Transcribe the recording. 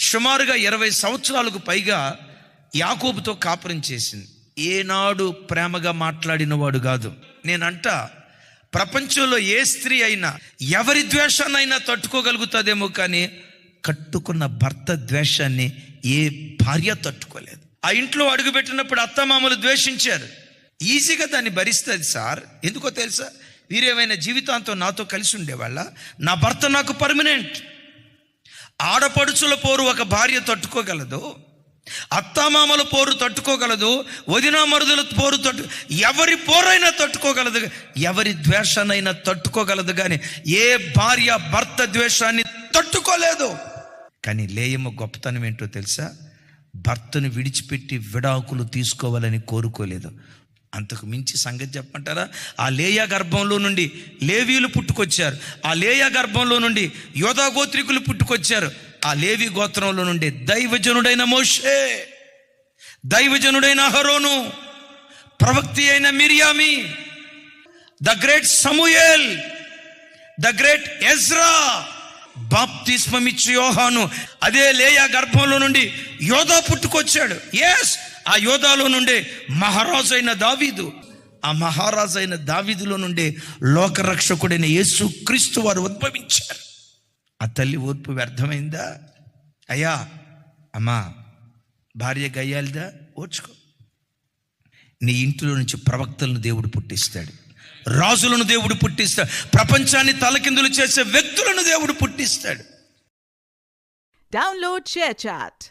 సుమారుగా 20 సంవత్సరాలకు పైగా యాకోబుతో కాపురం చేసింది. ఏనాడు ప్రేమగా మాట్లాడిన వాడు కాదు. నేనంట ప్రపంచంలో ఏ స్త్రీ అయినా ఎవరి ద్వేషాన్నైనా తట్టుకోగలుగుతుందేమో, కానీ కట్టుకున్న భర్త ద్వేషాన్ని ఏ భార్య తట్టుకోలేదు. ఆ ఇంట్లో అడుగుపెట్టినప్పుడు అత్తమామలు ద్వేషించారు, ఈజీగా దాన్ని భరిస్తుంది సార్. ఎందుకో తెలుసా? వీరేమైనా జీవితాంతం నాతో కలిసి ఉండేవాళ్ళ? నా భర్త నాకు పర్మనెంట్. ఆడపడుచుల పోరు ఒక భార్య తట్టుకోగలదు, అత్తామామల పోరు తట్టుకోగలదు, వదినా మరుదుల పోరు ఎవరి పోరైనా తట్టుకోగలదు, ఎవరి ద్వేషాన్నైనా తట్టుకోగలదు, కానీ ఏ భార్య భర్త ద్వేషాన్ని తట్టుకోలేదు. కానీ లేయమ్మ గొప్పతనం ఏంటో తెలుసా? భర్తను విడిచిపెట్టి విడాకులు తీసుకోవాలని కోరుకోలేదు. అంతకు మించి సంగతి చెప్పమంటారా? ఆ లేయా గర్భంలో నుండి లేవీలు పుట్టుకొచ్చారు, ఆ లేయా గర్భంలో నుండి యోధా గోత్రికులు పుట్టుకొచ్చారు, ఆ లేవి గోత్రంలో నుండి దైవజనుడైన మోషే, దైవజనుడైన అహరోను, ప్రవక్తి అయిన మిరియామి, the great Samuel, the great Ezra, బాప్తిస్మమిచ్చు యోహాను. అదే లేయా గర్భంలో నుండి యోధా పుట్టుకొచ్చాడు. ఎస్, ఆ యోధాలో నుండే మహారాజు అయిన దావీదు, ఆ మహారాజు అయిన దావీదులో నుండే లోకరక్షకుడైన యేసు క్రీస్తు వారు ఉద్భవించారు. ఆ తల్లి ఓర్పు వ్యర్థమైందా? అయ్యా అమ్మా, భార్య గయ్యాలిదా? ఓర్చుకో. నీ ఇంటిలో నుంచి ప్రవక్తలను దేవుడు పుట్టిస్తాడు, రాజులను దేవుడు పుట్టిస్తాడు, ప్రపంచాన్ని తలకిందులు చేసే వ్యక్తులను దేవుడు పుట్టిస్తాడు. Download share chat.